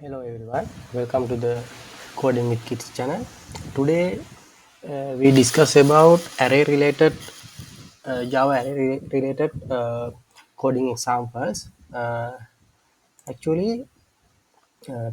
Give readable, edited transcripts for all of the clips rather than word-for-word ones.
Hello everyone, welcome to the Coding with Kids channel. Today we discuss about array related Java array related coding examples. Actually,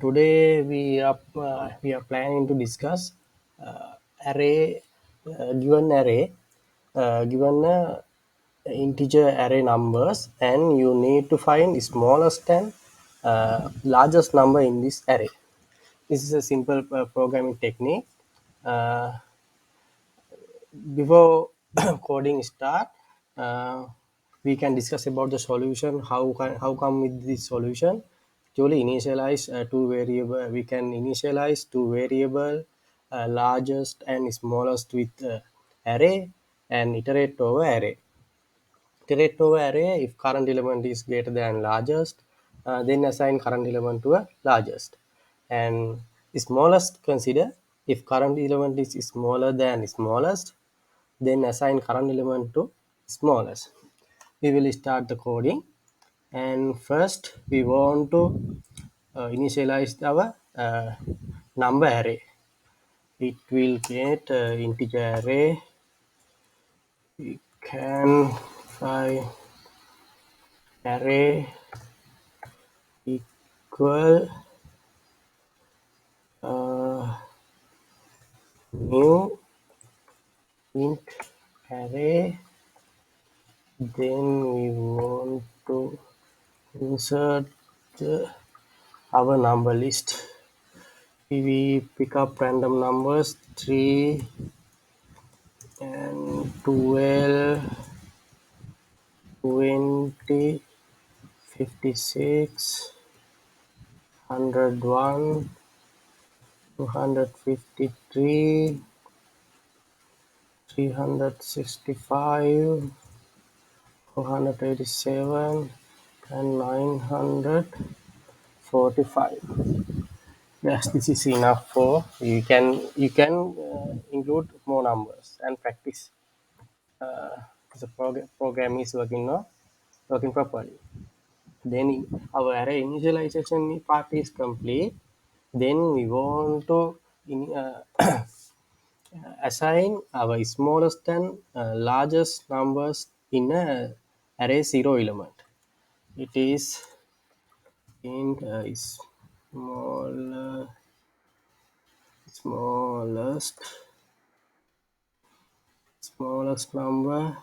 today we are planning to discuss array given array given integer array numbers, and you need to find smallest and largest number in this array. This is a simple programming technique. Uh, Before coding start, uh, we can discuss about the solution. How come with this solution? Actually, initialize two variable. We can initialize two variable, largest and smallest with array, and iterate over array. Iterate over array if current element is greater than largest, then assign current element to a largest. And smallest consider if current element is smaller than smallest, then assign current element to smallest. We will start the coding, and first we want to initialize our number array. It will get integer array. We can find array equal uh, new int array. Then we want to insert our number list. We pick up random numbers 3 and 12, 20, 56, 101, 253, 365, 487, and 945. Yes, this is enough for you can include more numbers and practice. The program is working properly. Then our array initialization part is complete. Then we want to assign our smallest and largest numbers in a array zero element. It is int small smallest smallest number,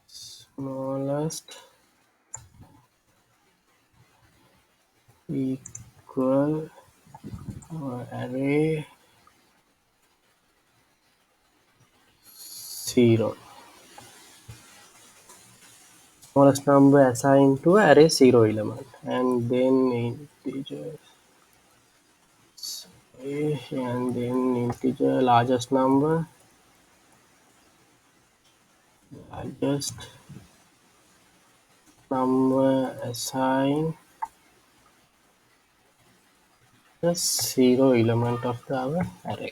smallest equal array 0. Smallest number assigned to array 0 element, and then integers, and then integer largest number assigned the 0 element of our array.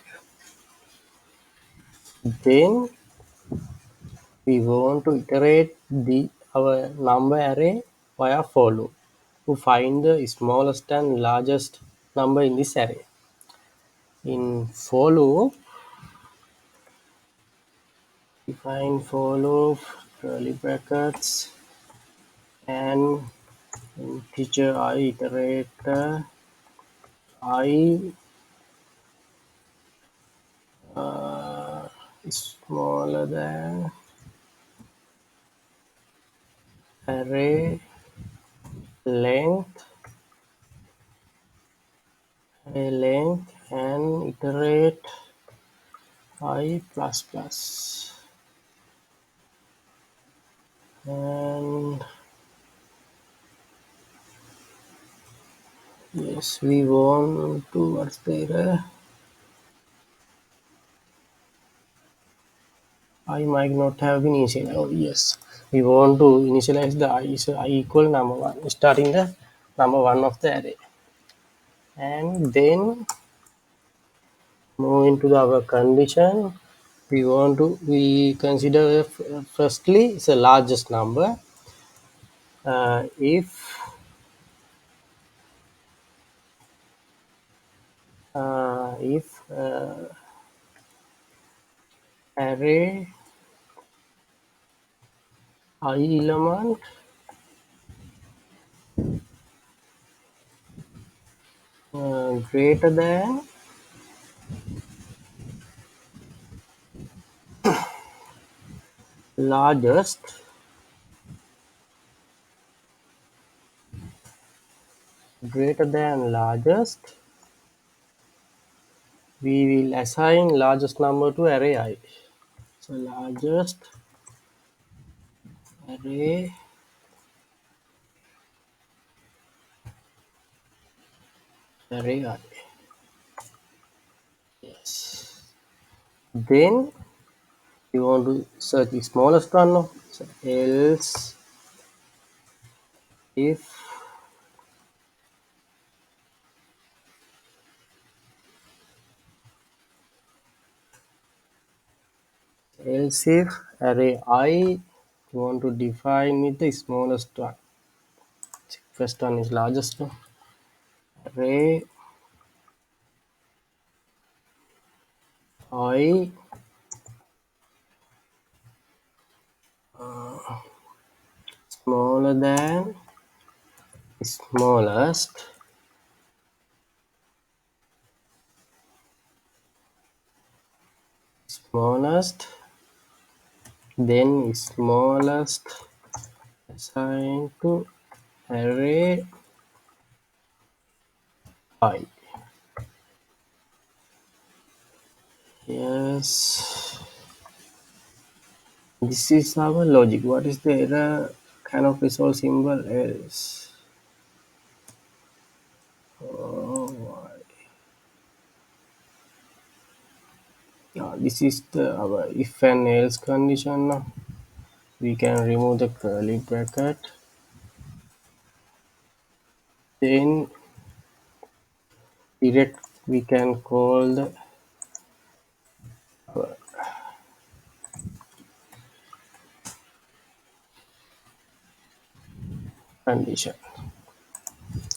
Then we want to iterate our number array via for loop to find the smallest and largest number in this array. In for loop, define for loop curly brackets and integer I iterator I uh, smaller than array length and iterate I plus plus. And yes, we want to what's the error? I might not have been initialized. Oh yes, we want to initialize the I, so I equal number one, starting the number one of the array, and then move into our condition. We consider firstly it's the largest number. If If array I element greater than largest greater than largest, we will assign largest number to array I. So largest array I. Yes. Then you want to search the smallest one. No? So else if else if array I you want to define with the smallest one. First one is largest. No? Array I smaller than smallest, smallest, then smallest assigned to array I. Yes, this is our logic. What is the error? Cannot resolve symbol else. Oh, yeah, this is the our if and else condition. Now. We can remove the curly bracket. Then direct we can call the condition.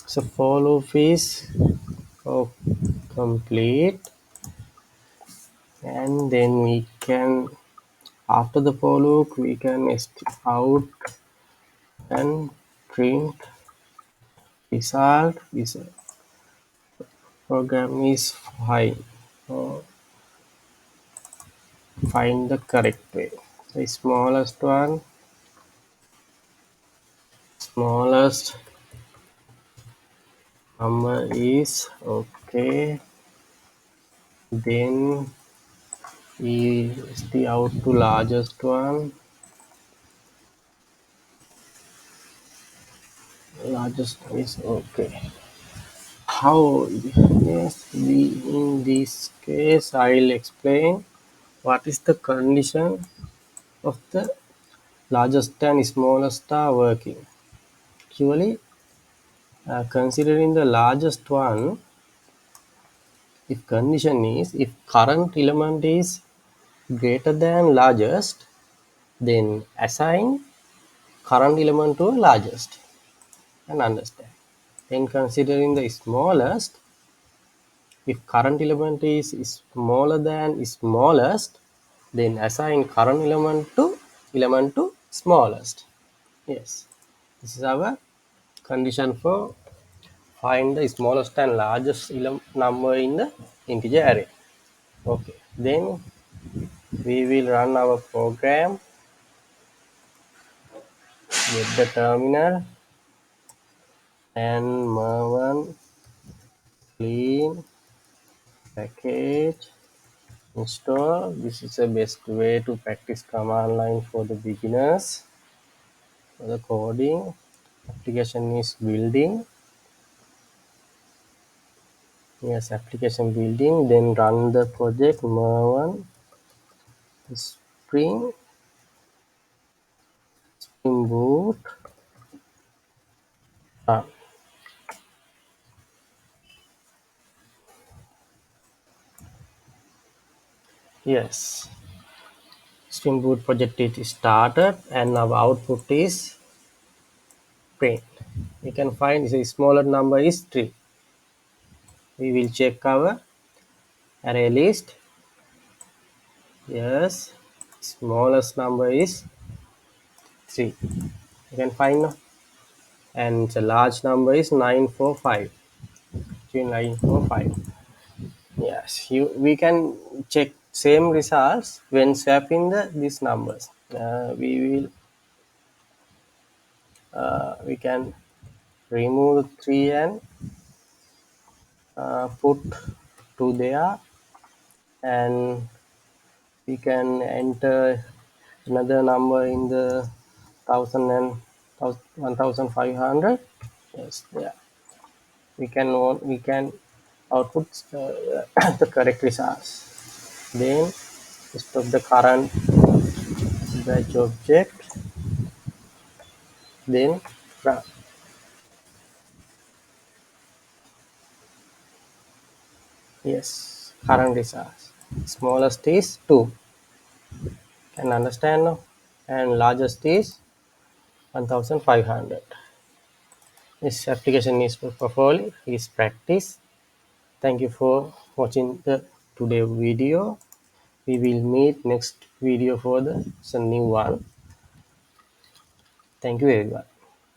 So for loop is of complete, and then we can after the for loop we can out and print result is program is fine. So find the correct way. The smallest one, smallest number is okay. Then is the out to largest one. Largest is okay. How? Yes, in this case, I'll explain what is the condition of the largest and smallest are working. Actually, considering the largest one, if condition is if current element is greater than largest, then assign current element to largest and understand. Then considering the smallest, if current element is smaller than smallest, then assign current element to smallest. Yes, this is our condition for find the smallest and largest number in the integer array. Okay, then we will run our program, get the terminal, and maven clean package install. This is the best way to practice command line for the beginners. For the coding, application is building. Yes, application building. Then run the project maven spring boot run. Yes, Spring Boot project is started and our output is print. You can find the smaller number is 3. We will check our array list. Yes, smallest number is 3. You can find now. And the large number is 945. 945. Yes, we can check same results when swapping these numbers. We can remove 3 and put 2 there, and we can enter another number in the 1000 and 1500. Yes, yeah, we can output the correct results. Then stop the current batch object, then run. Yes, current results. Smallest is 2. Can understand now? And largest is 1500. This application is for portfolio is practice. Thank you for watching the today video. We will meet next video for the new one. Thank you everyone.